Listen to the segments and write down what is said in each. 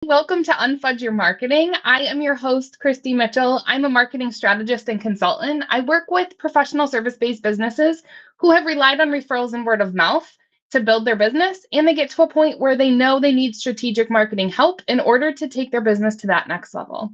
Welcome to Unfudge Your Marketing. I am your host, Kristi Mitchell. I'm a marketing strategist and consultant. I work with professional service-based businesses who have relied on referrals and word of mouth to build their business, and they get to a point where they know they need strategic marketing help in order to take their business to that next level.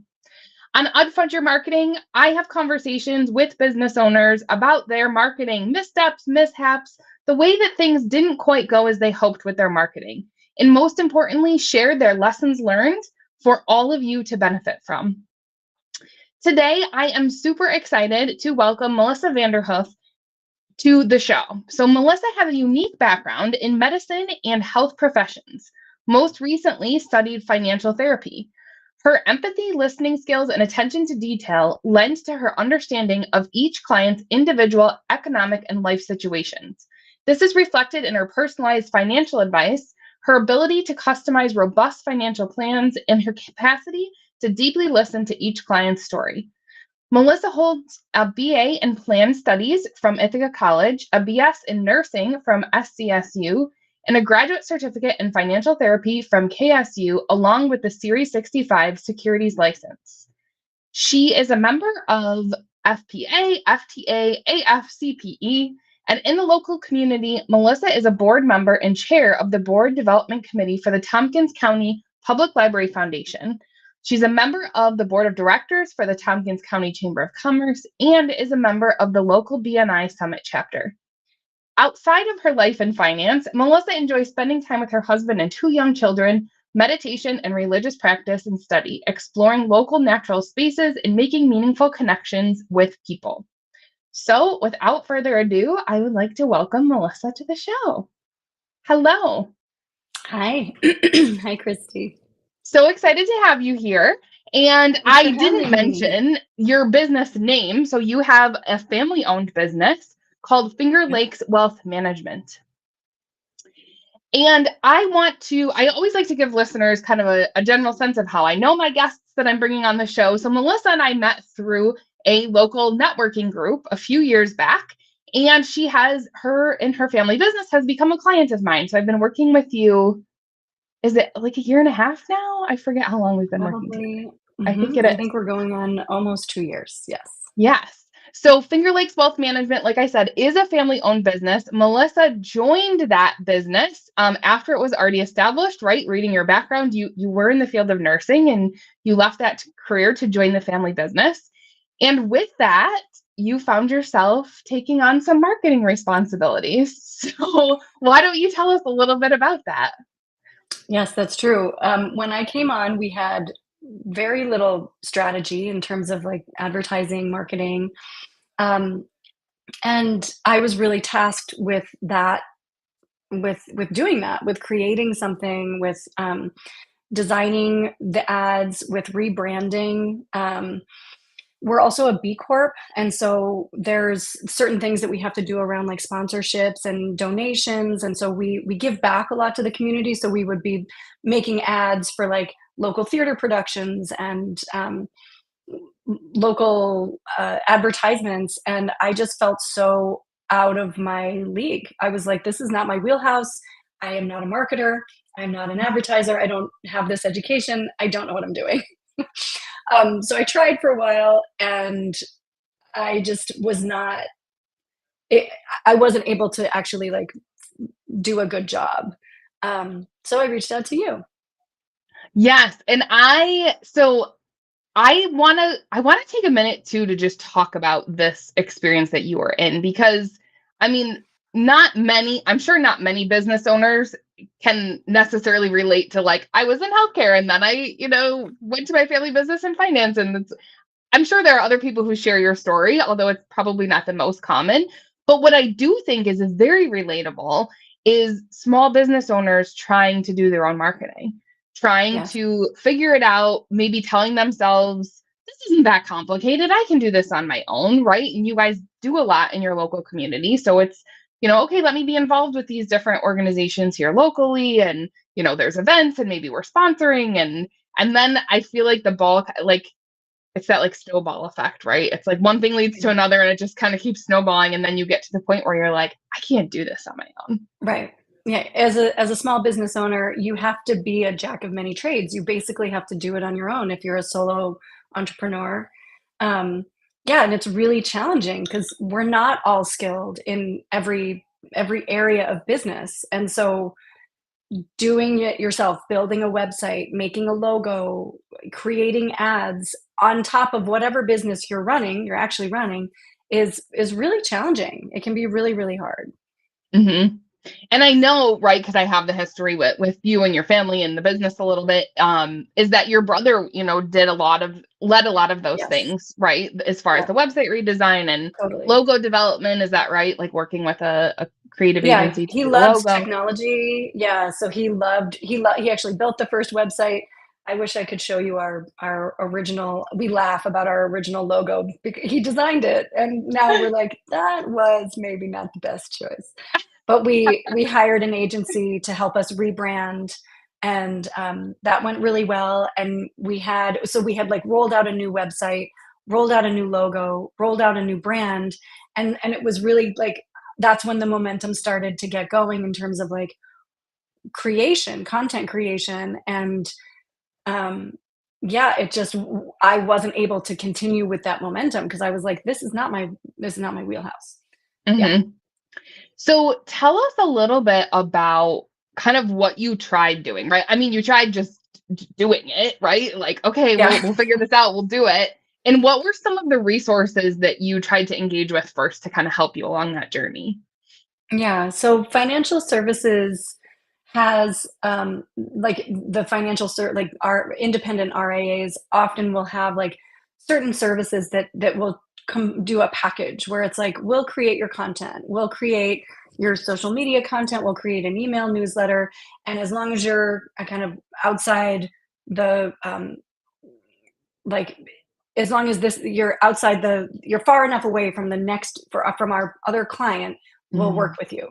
On Unfudge Your Marketing, I have conversations with business owners about their marketing missteps, mishaps, the way that things didn't quite go as they hoped with their marketing, and most importantly, share their lessons learned for all of you to benefit from. Today, I am super excited to welcome Melissa Vanderhoof to the show. So Melissa has a unique background in medicine and health professions. Most recently studied financial therapy. Her empathy, listening skills, and attention to detail lend to her understanding of each client's individual economic and life situations. This is reflected in her personalized financial advice, her ability to customize robust financial plans, and her capacity to deeply listen to each client's story. Melissa holds a BA in Planned Studies from Ithaca College, a BS in Nursing from SCSU, and a graduate certificate in financial therapy from KSU, along with the Series 65 securities license. She is a member of FPA, FTA, AFCPE, and in the local community, Melissa is a board member and chair of the Board Development Committee for the Tompkins County Public Library Foundation. She's a member of the board of directors for the Tompkins County Chamber of Commerce and is a member of the local BNI Summit chapter. Outside of her life in finance, Melissa enjoys spending time with her husband and two young children, meditation and religious practice and study, exploring local natural spaces and making meaningful connections with people. So without further ado, I would like to welcome Melissa to the show. Hello. Hi. Hi, Kristi. So excited to have you here. And Thanks I for didn't having me. mention your business name. So you have a family-owned business called Finger Yep. Lakes Wealth Management. And I always like to give listeners kind of a general sense of how I know my guests that I'm bringing on the show. So Melissa and I met through a local networking group a few years back, and her and her family business has become a client of mine. So I've been working with you. Is it like a year and a half now? I forget how long we've been working together. Probably. I think it I is. think we're going on almost 2 years. Yes. Yes. So Finger Lakes Wealth Management, like I said, is a family-owned business. Melissa joined that business after it was already established, right? Reading your background, you were in the field of nursing and you left that career to join the family business. And with that, you found yourself taking on some marketing responsibilities. So why don't you tell us a little bit about that? Yes, that's true. When I came on, we had very little strategy in terms of like advertising, marketing. Um, and I was really tasked with that, with doing that, with creating something, with designing the ads, with rebranding. We're also a B Corp. And so there's certain things that we have to do around like sponsorships and donations. And so we give back a lot to the community. So we would be making ads for like local theater productions and local advertisements. And I just felt so out of my league. I was like, this is not my wheelhouse. I am not a marketer. I'm not an advertiser. I don't have this education. I don't know what I'm doing. So I tried for a while and I just was not, I wasn't able to actually like do a good job. So I reached out to you. Yes, and I want to take a minute too to just talk about this experience that you were in because I mean I'm sure not many business owners can necessarily relate to like I was in healthcare and then I went to my family business in finance and I'm sure there are other people who share your story, although it's probably not the most common. But what I do think is very relatable is small business owners trying to do their own marketing, trying Yes. to figure it out, maybe telling themselves, this isn't that complicated. I can do this on my own, right? And you guys do a lot in your local community. So it's okay, let me be involved with these different organizations here locally. And there's events and maybe we're sponsoring. And then I feel like the ball, like, it's that like snowball effect, right? It's like one thing leads to another and it just kind of keeps snowballing. And then you get to the point where you're like, I can't do this on my own. Right. Yeah, as a small business owner, you have to be a jack of many trades. You basically have to do it on your own if you're a solo entrepreneur. Um, yeah, and it's really challenging because we're not all skilled in every area of business. And so doing it yourself, building a website, making a logo, creating ads on top of whatever business you're actually running is really challenging. It can be really, really hard. Hmm. And I know, right, because I have the history with you and your family and the business a little bit, is that your brother, led a lot of those Yes. things, right? As far as Yeah, the website redesign and totally. logo development, is that right? Like working with a creative Yeah, agency to he do the loves logo. technology. Yeah, so he actually built the first website. I wish I could show you our original. We laugh about our original logo because he designed it, and now we're like, that was maybe not the best choice. But we hired an agency to help us rebrand, and that went really well. And we had like rolled out a new website, rolled out a new logo, rolled out a new brand, and it was really like that's when the momentum started to get going in terms of like content creation, and um, yeah, it just I wasn't able to continue with that momentum because I was like, this is not my wheelhouse. Yeah, Hmm. So tell us a little bit about kind of what you tried doing, right? I mean, you tried just doing it, right? Like, okay, we'll yeah. we'll figure this out, we'll do it. And what were some of the resources that you tried to engage with first to kind of help you along that journey? Yeah, so financial services has like like our independent RIAs often will have like certain services that will come do a package where it's like we'll create your content, we'll create your social media content, we'll create an email newsletter, and as long as you're kind of outside the like as long as this you're far enough away from the next from our other client, we'll work Mhm. with you.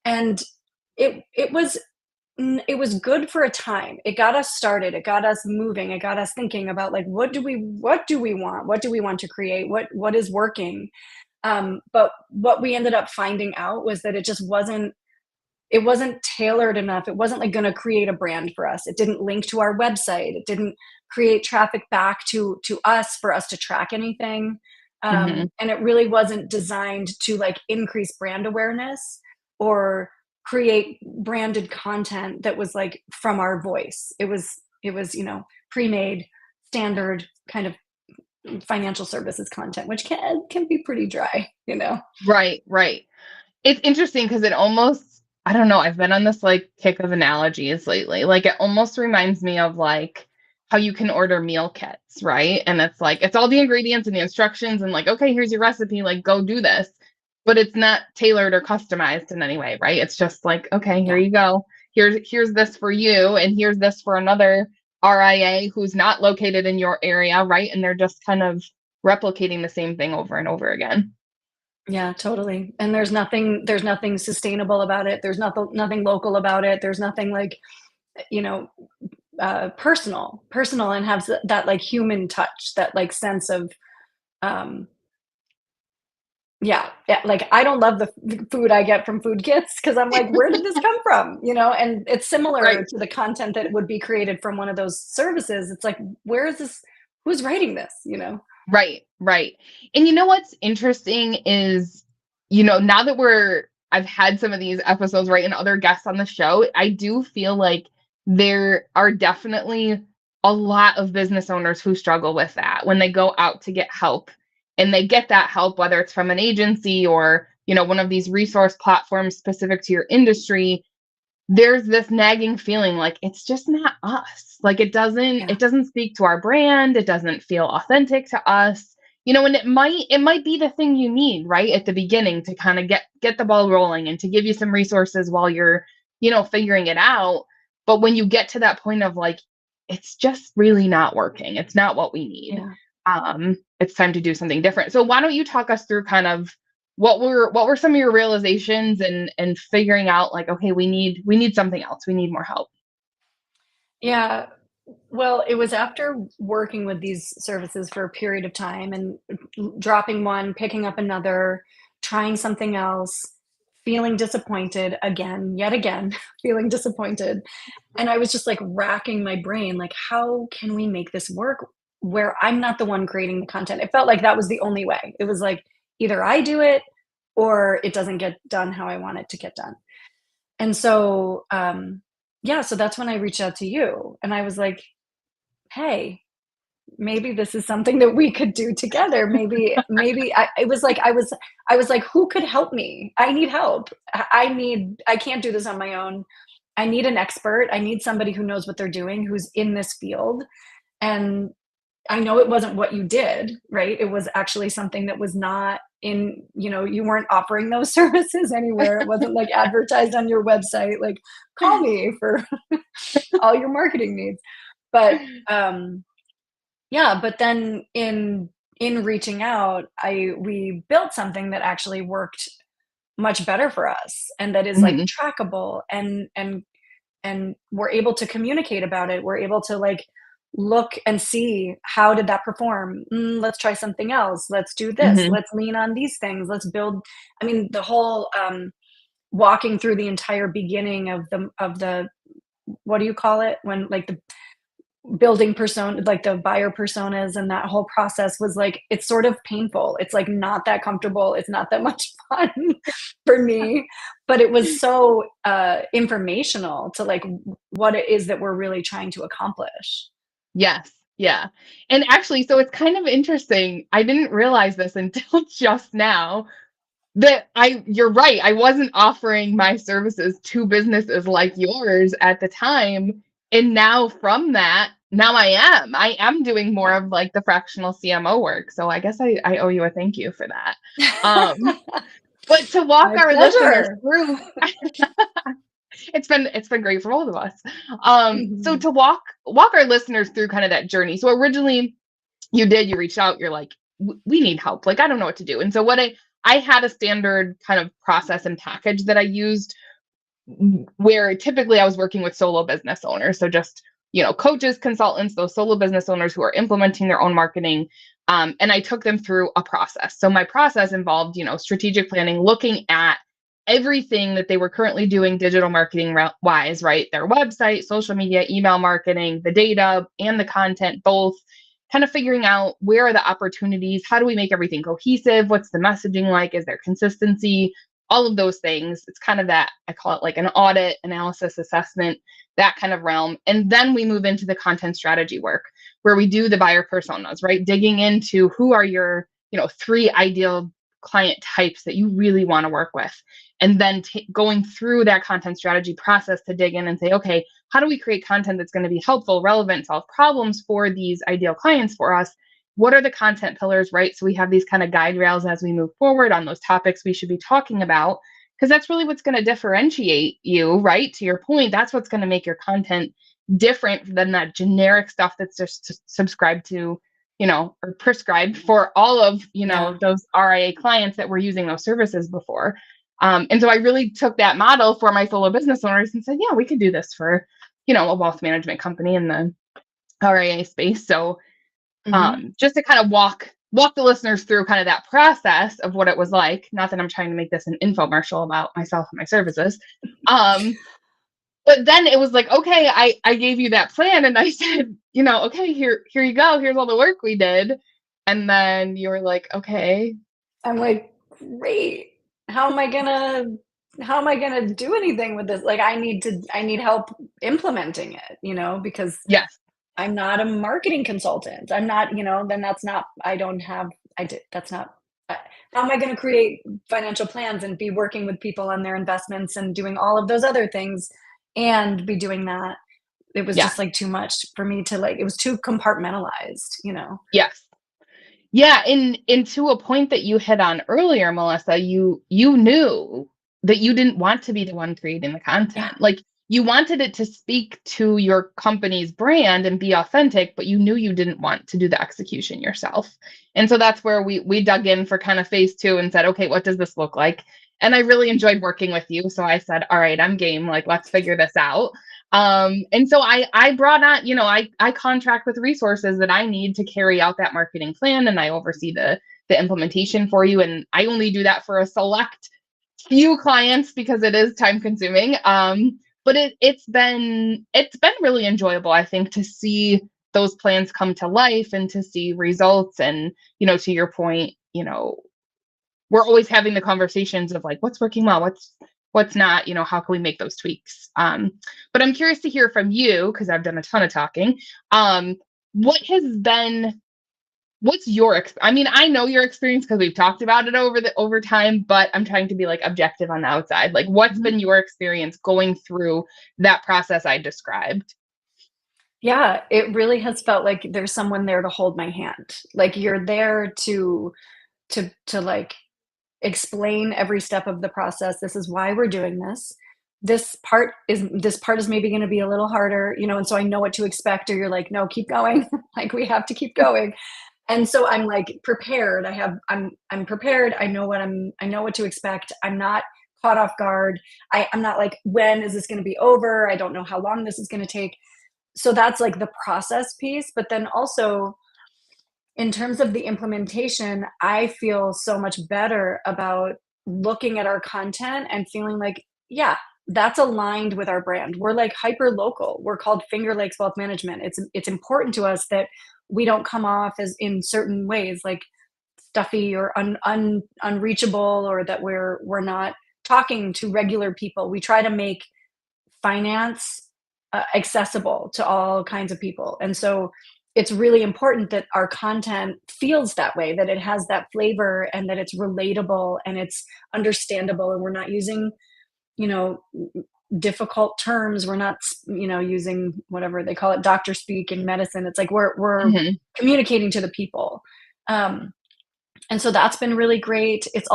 And it was good for a time. It got us started, it got us moving, it got us thinking about like what do we want to create, what is working. But what we ended up finding out was that it wasn't tailored enough. It wasn't like going to create a brand for us. It didn't link to our website. It didn't create traffic back to us for us to track anything. Mhm. And it really wasn't designed to like increase brand awareness or create branded content that was like from our voice. It was pre-made standard kind of financial services content, which can be pretty dry. Right, right. It's interesting because it almost, I don't know, I've been on this like kick of analogies lately. Like it almost reminds me of like how you can order meal kits, right? And it's like it's all the ingredients and the instructions and like, okay, here's your recipe, like go do this. But it's not tailored or customized in any way, right? It's just like, okay, here Yeah. you go. Here's this for you and here's this for another RIA who's not located in your area, right? And they're just kind of replicating the same thing over and over again. Yeah, totally. And there's nothing sustainable about it. There's nothing local about it. There's nothing like, you know, personal and has that like human touch, that like sense of um yeah, like I don't love the food I get from food kits because I'm like, where did this come from? And it's similar Right. to the content that would be created from one of those services. It's like, where is this? Who's writing this? Right, right. And you know what's interesting is, now that I've had some of these episodes, right, and other guests on the show, I do feel like there are definitely a lot of business owners who struggle with that when they go out to get help and they get that help, whether it's from an agency or, one of these resource platforms specific to your industry. There's this nagging feeling like it's just not us. Like it doesn't Yeah. it doesn't speak to our brand, it doesn't feel authentic to us. And it might be the thing you need right at the beginning to kind of get the ball rolling and to give you some resources while you're, figuring it out. But when you get to that point of like it's just really not working. It's not what we need. Yeah. It's time to do something different. So why don't you talk us through kind of what were some of your realizations and figuring out like, okay, we need something else. We need more help. Yeah. Well, it was after working with these services for a period of time and dropping one, picking up another, trying something else, feeling disappointed again, yet again, feeling disappointed. And I was just like racking my brain, like, how can we make this work where I'm not the one creating the content? It felt like that was the only way. It was like either I do it or it doesn't get done how I want it to get done. And so, yeah, so that's when I reached out to you and I was like, hey, maybe this is something that we could do together. Maybe it was like, I was like, who could help me? I need help. I can't do this on my own. I need an expert. I need somebody who knows what they're doing, who's in this field. And I know it wasn't what you did, right? It was actually something that was not in, you weren't offering those services anywhere. It wasn't like advertised on your website, like call me for all your marketing needs. But yeah, but then in reaching out, we built something that actually worked much better for us and that is like Mhm. trackable and we're able to communicate about it. We're able to like look and see how did that perform. Let's try something else. Let's do this. Mhm. Let's lean on these things. Let's build. I mean, the whole walking through the entire beginning of the what do you call it when like the building persona, like the buyer personas and that whole process was like, it's sort of painful. It's like not that comfortable. It's not that much fun for me, but it was so informational to like what it is that we're really trying to accomplish. Yes. Yeah. And actually, so it's kind of interesting. I didn't realize this until just now that you're right. I wasn't offering my services to businesses like yours at the time. And now from that, now I am doing more of like the fractional CMO work. So I guess I owe you a thank you for that. Um, but to walk My our listeners pleasure. through, it's been great for both of us. So Mhm. to walk our listeners through kind of that journey. So originally you reached out, you're like, we need help. Like, I don't know what to do. And so I had a standard kind of process and package that I used where typically I was working with solo business owners. So just, coaches, consultants, those solo business owners who are implementing their own marketing. And I took them through a process. So my process involved, strategic planning, looking at everything that they were currently doing digital marketing wise, right? Their website, social media, email marketing, the data and the content, both kind of figuring out where are the opportunities, how do we make everything cohesive, what's the messaging like, is there consistency, all of those things. It's kind of that, I call it like an audit, analysis, assessment, that kind of realm. And then we move into the content strategy work where we do the buyer personas, right? Digging into who are your, 3 ideal client types that you really want to work with. And then going through that content strategy process to dig in and say, okay, how do we create content that's going to be helpful, relevant, solve problems for these ideal clients for us? What are the content pillars, right? So we have these kind of guide rails as we move forward on those topics we should be talking about, because that's really what's going to differentiate you, right? To your point, that's what's going to make your content different than that generic stuff that's just subscribed to, or prescribed for all of, Yeah. those RIA clients that were using those services before. And so I really took that model for my solo business owners and said, yeah, we could do this for, a wealth management company in the RIA space. So Hmm. just to kind of walk the listeners through kind of that process of what it was like. Not that I'm trying to make this an infomercial about myself and my services. Um, but then it was like, okay, I gave you that plan and I said, okay, here you go. Here's all the work we did. And then you were like, okay, I'm like, great. How am I gonna do anything with this? Like I need help implementing it, because yes, I'm not a marketing consultant. I'm not, then that's not, I don't have, I did, that's not, uh, how am I going to create financial plans and be working with people on their investments and doing all of those other things and be doing that? It was yeah, just like too much for me to like, it was too compartmentalized. yes. Yeah, and to a point that you hit on earlier, Melissa, you knew that you didn't want to be the one creating the Yeah. content. Like you wanted it to speak to your company's brand and be authentic, but you knew you didn't want to do the execution yourself. And so that's where we dug in for kind of phase 2 and said, okay, what does this look like? And I really enjoyed working with you. So I said, all right, I'm game. Like, let's figure this out. And so I brought on, I contract with resources that I need to carry out that marketing plan, and I oversee the implementation for you. And I only do that for a select few clients because it is time consuming. But it's been really enjoyable, I think, to see those plans come to life and to see results. And, to your point, we're always having the conversations of like, what's working well, what's not, how can we make those tweaks? But I'm curious to hear from you, because I've done a ton of talking. What has been What's I mean, I know your experience because we've talked about it over time, but I'm trying to be like objective on the outside. Like, what's Mhm. been your experience going through that process I described? Yeah, it really has felt like there's someone there to hold my hand. Like you're there to like explain every step of the process. This is why we're doing this. This part is maybe going to be a little harder, and so I know what to expect, or you're like, no, keep going. Like we have to keep going. And so I'm like prepared. I'm prepared. I know what to expect. I'm not caught off guard. I'm not like, when is this going to be over? I don't know how long this is going to take. So that's like the process piece. But then also in terms of the implementation, I feel so much better about looking at our content and feeling like, yeah, that's aligned with our brand. We're like hyper local. We're called Finger Lakes Wealth Management. It's important to us that we don't come off as in certain ways like stuffy or unreachable, or that we're not talking to regular people. We try to make finance accessible to all kinds of people. And so it's really important that our content feels that way, that it has that flavor and that it's relatable and it's understandable. And we're not using, you know, difficult terms. We're not, using whatever they call it, doctor speak in medicine. It's like we're Hmm. communicating to the people. Um, and so that's been really great. It's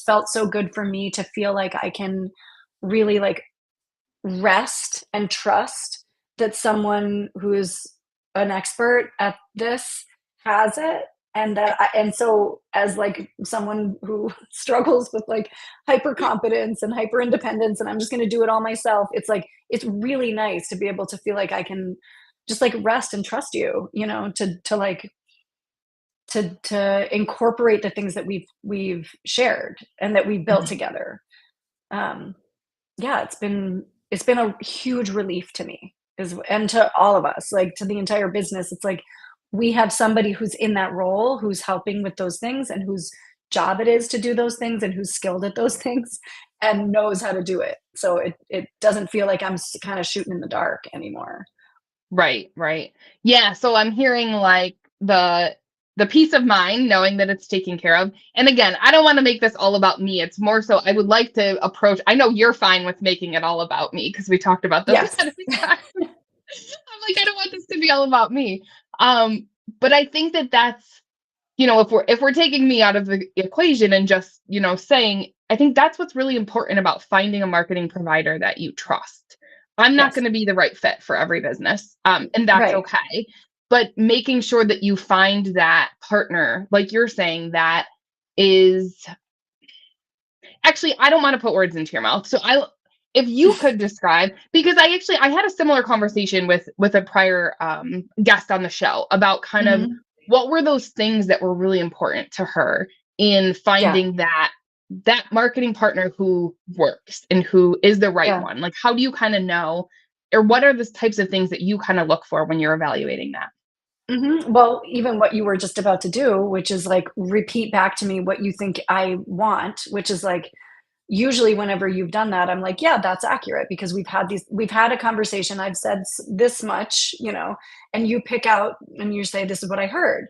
felt so good for me to feel like I can really like rest and trust that someone who's an expert at this has it. And so as like someone who struggles with like hyper competence and hyper independence, and I'm just going to do it all myself, it's like it's really nice to be able to feel like I can just like rest and trust you, to like to incorporate the things that we've shared and that we've built together. um yeah, it's been a huge relief to me, is and to all of us, like to the entire business. It's like we have somebody who's in that role, who's helping with those things, and whose job it is to do those things, and who's skilled at those things and knows how to do it. So it doesn't feel like I'm kind of shooting in the dark anymore. Right, right. Yeah, so I'm hearing like the peace of mind knowing that it's taken care of. And again, I don't want to make this all about me. It's more so I would like to approach. I know you're fine with making it all about me because we talked about this Yes. ahead of time. I'm like, I don't want this to be all about me. Um, but I think that that's, if we're taking me out of the equation and just, saying, I think that's what's really important about finding a marketing provider that you trust. I'm not Yes. going to be the right fit for every business, and that's Right. okay. But making sure that you find that partner, like you're saying, that is actually, I don't want to put words into your mouth. So if you could describe, because I had a similar conversation with a prior guest on the show about kind of Hmm. what were those things that were really important to her in Yeah. finding that marketing partner who works and who is the right Yeah. one. Like, how do you kind of know, or what are the types of things that you kind of look for when you're evaluating that? Well, even what you were just about to do, which is like repeat back to me what you think I want, which is like usually whenever you've done that, I'm like, yeah, that's accurate, because we've had a conversation. I've said this much, and you pick out and you say, this is what I heard.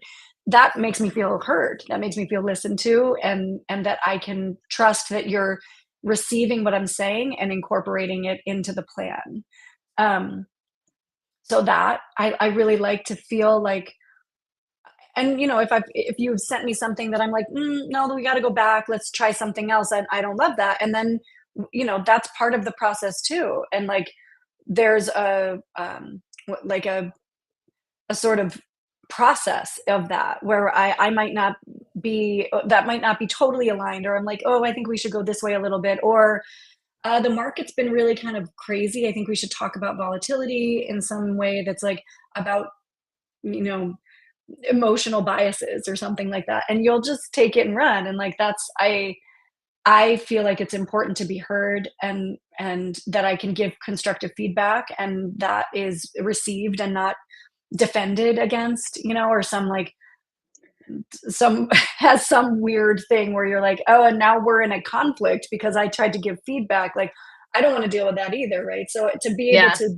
That makes me feel heard. That makes me feel listened to, and that I can trust that you're receiving what I'm saying and incorporating it into the plan. Um, so that I really like to feel like, and if you've sent me something that I'm like, no, we got to go back, let's try something else, and I don't love that, and then that's part of the process too. And like there's like a sort of process of that where I might not be, that might not be totally aligned, or I'm like, oh, I think we should go this way a little bit, or the market's been really kind of crazy, I think we should talk about volatility in some way that's like about you know emotional biases or something like that, and you'll just take it and run. And like that's I feel like it's important to be heard, and that I can give constructive feedback and that is received and not defended against, or some has some weird thing where you're like, oh, and now we're in a conflict because I tried to give feedback. Like, I don't want to deal with that either, right? So to be able Yeah. to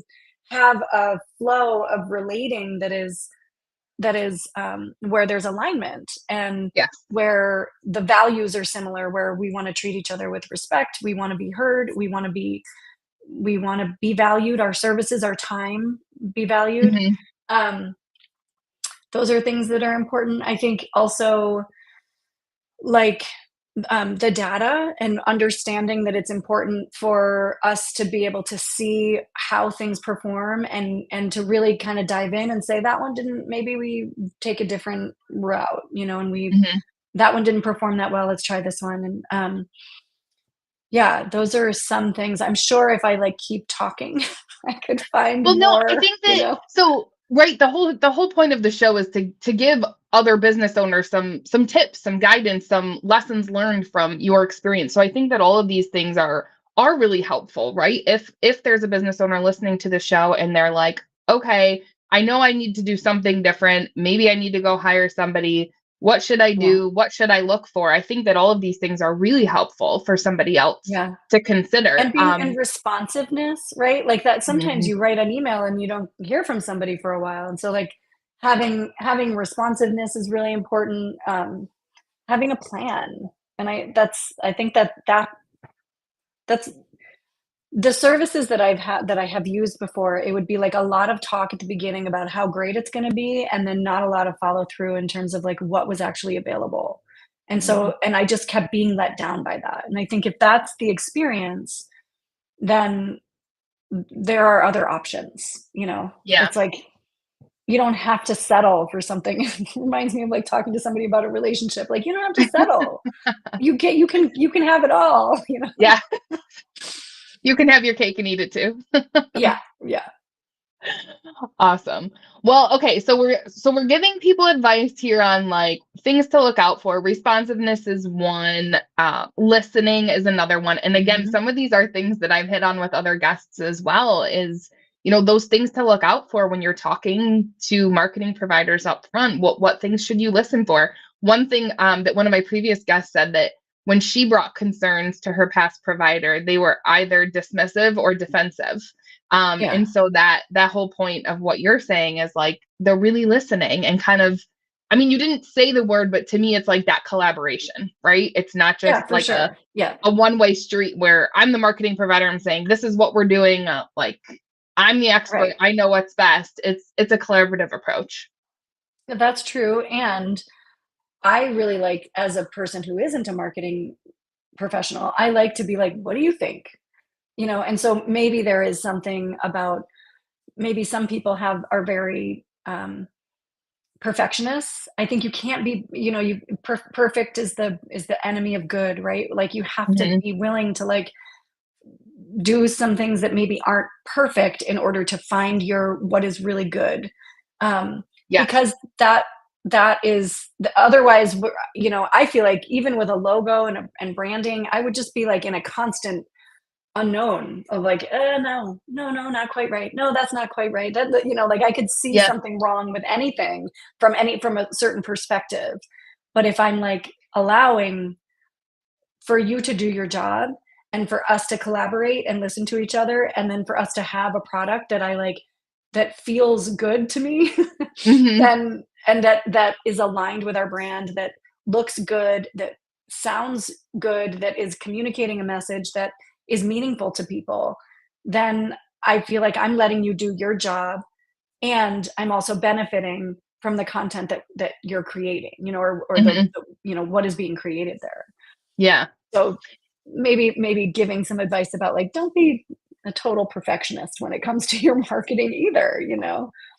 have a flow of relating that is where there's alignment and Yes. where the values are similar, where we want to treat each other with respect, we want to be heard, we want to be valued, our services, our time be valued. Mhm. um, those are things that are important. I think also, like, the data and understanding that it's important for us to be able to see how things perform and to really kind of dive in and say that one didn't, maybe we take a different route, and Mhm. that one didn't perform that well, let's try this one. And yeah, those are some things. I'm sure if I like keep talking I could find Well, no, I more, think that so right, the whole point of the show is to give other business owners some tips, some guidance, some lessons learned from your experience. So I think that all of these things are really helpful, right? If there's a business owner listening to the show and they're like, okay, I know I need to do something different. Maybe I need to go hire somebody. What should I yeah, do? What should I look for? I think that all of these things are really helpful for somebody else yeah. to consider. And being and responsiveness, right? Like that sometimes Mhm. you write an email and you don't hear from somebody for a while. And so like having responsiveness is really important. Having a plan. And I think that's the services that I have used before. It would be like a lot of talk at the beginning about how great it's going to be, and then not a lot of follow through in terms of like what was actually available. And Mhm. so, and I just kept being let down by that. And I think if that's the experience, then there are other options. Yeah. It's like you don't have to settle for something. It reminds me of like talking to somebody about a relationship. Like you don't have to settle. You can have it all. Yeah. You can have your cake and eat it too. Yeah, yeah. Awesome. Well, okay, so we're giving people advice here on like things to look out for. Responsiveness is one, listening is another one. And again, Mhm. some of these are things that I've hit on with other guests as well, is those things to look out for when you're talking to marketing providers up front. What things should you listen for? One thing that one of my previous guests said, that when she brought concerns to her past provider, they were either dismissive or defensive. Yeah, And so that whole point of what you're saying is like they're really listening and kind of, I mean, you didn't say the word, but to me, it's like that collaboration, right? It's not yeah, just for like a sure. Yeah. a one-way street where I'm the marketing provider. I'm saying this is what we're doing. Like I'm the expert. Right. I know what's best. It's a collaborative approach. That's true. And I really like, as a person who isn't a marketing professional, I like to be like, what do you think? And so maybe there is something about, maybe some people are very perfectionists. I think you can't be, perfect is the enemy of good, right? Like you have to Mhm. be willing to like do some things that maybe aren't perfect in order to find your what is really good. Yes. Because that is otherwise, I feel like even with a logo and branding, I would just be like in a constant unknown of like, no, no, no, not quite right. No, that's not quite right. Like I could see Yeah. something wrong with anything from a certain perspective. But if I'm like allowing for you to do your job and for us to collaborate and listen to each other, and then for us to have a product that I like, that feels good to me, Hmm. then and that is aligned with our brand, that looks good, that sounds good, that is communicating a message that is meaningful to people, then I feel like I'm letting you do your job, and I'm also benefiting from the content that you're creating, or Hmm. what is being created there. Yeah. So maybe giving some advice about like, don't be a total perfectionist when it comes to your marketing either.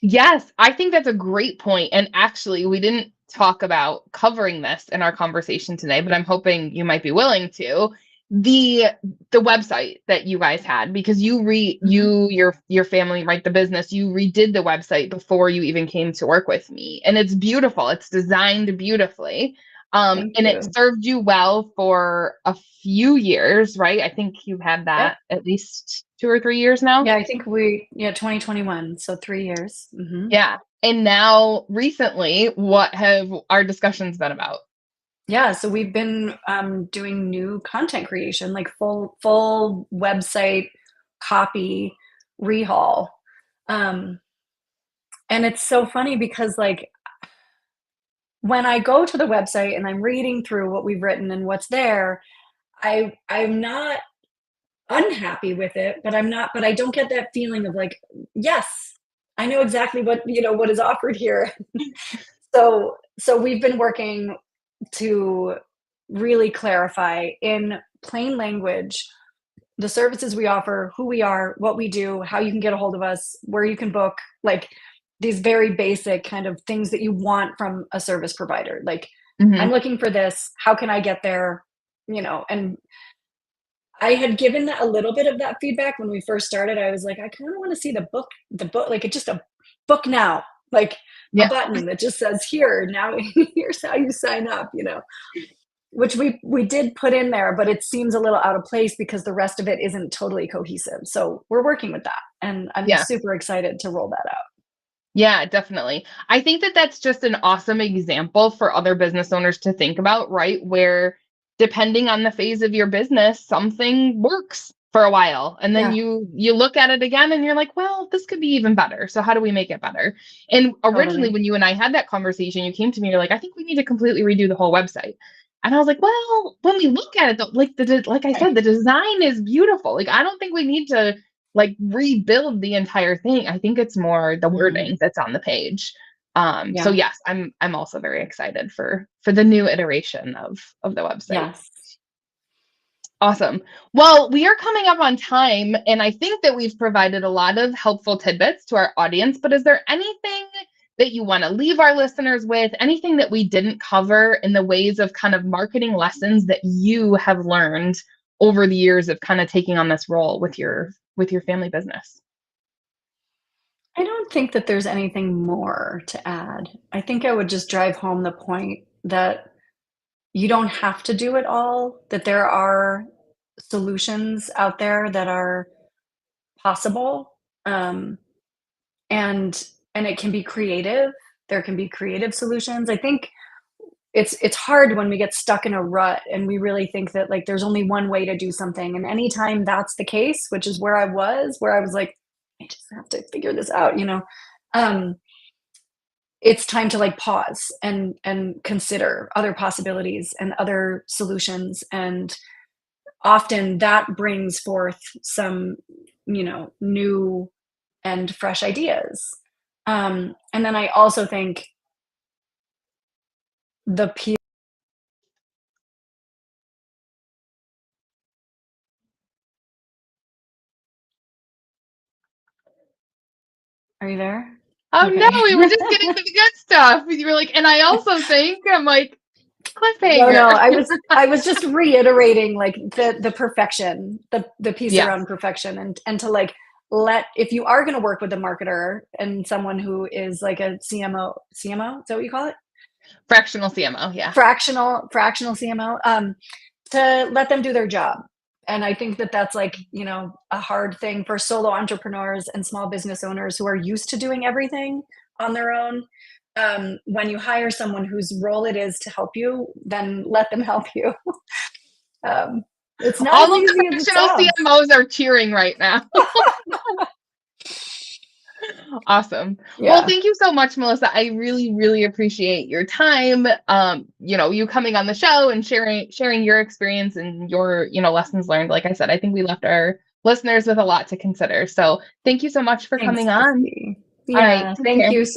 Yes, I think that's a great point. And actually, we didn't talk about covering this in our conversation today, but I'm hoping you might be willing to. The the website that you guys had, because Mhm. your family, right, the business, you redid the website before you even came to work with me. And it's beautiful. It's designed beautifully. Thank And it you. served you well for a few years, right? I think you've had Yep. that at least 2 or 3 years now. Yeah, I think 2021, so 3 years. Yeah. And now recently, what have our discussions been about? Yeah, so we've been, doing new content creation, like full website copy rehaul, um, and it's so funny because, like, when I go to the website and I'm reading through what we've written and what's there, I'm not unhappy with it, but I don't get that feeling of like, "Yes, I know exactly what is offered here." So we've been working to really clarify in plain language the services we offer, who we are, what we do, how you can get a hold of us, where you can book, like these very basic kind of things that you want from a service provider. Like, I'm Mhm. looking for this, how can I get there? And I had given that a little bit of that feedback when we first started. I was like, I kind of want to see the book, like it's just a book now, like a Yeah. button that just says here now, here's how you sign up, which we did put in there, but it seems a little out of place because the rest of it isn't totally cohesive. So we're working with that, and I'm Yeah. super excited to roll that out. Yeah, definitely. I think that that's just an awesome example for other business owners to think about, right? Where depending on the phase of your business, something works for a while and then Yeah, you look at it again and you're like, well, this could be even better. So how do we make it better? And originally totally. when you and I had that conversation, you came to me, you're like, I think we need to completely redo the whole website. And I was like, well, when we look at it, though, like I said, the design is beautiful. Like I don't think we need to like rebuild the entire thing. I think it's more the Mhm. wording that's on the page. So Yeah. yes, I'm also very excited for the new iteration of the website. Yes. Awesome. Well, we are coming up on time, and I think that we've provided a lot of helpful tidbits to our audience. But is there anything that you want to leave our listeners with? Anything that we didn't cover in the ways of kind of marketing lessons that you have learned over the years of kind of taking on this role with your family business? I don't think that there's anything more to add. I think I would just drive home the point that you don't have to do it all, that there are solutions out there that are possible, um, and it can be creative. There can be creative solutions. I think it's hard when we get stuck in a rut and we really think that like there's only one way to do something. And anytime that's the case, which is where I was like, I just have to figure this out. Um, it's time to like pause and consider other possibilities and other solutions. And often that brings forth some, new and fresh ideas. And then I also think the people. Are you there? Oh no, Okay. we were just getting to the good stuff. You were like, and I also think I'm like No, cliffhanger. I was just reiterating like the perfection, the piece Yes, around perfection, and to like let if you are going to work with a marketer and someone who is like a CMO, is that what you call it? fractional CMO. Yeah, Fractional CMO, to let them do their job. And I think that that's like, a hard thing for solo entrepreneurs and small business owners who are used to doing everything on their own. When you hire someone whose role it is to help you, then let them help you. um, it's not as all of the easy as it fractional sounds. CMOs are cheering right now. Awesome. Well, Yeah. thank you so much, Melissa. I really, really appreciate your time. You coming on the show and sharing your experience and your, lessons learned. Like I said, I think we left our listeners with a lot to consider. So thank you so much for Thanks, coming on. Christy. All right, Yeah. take Thank care. you so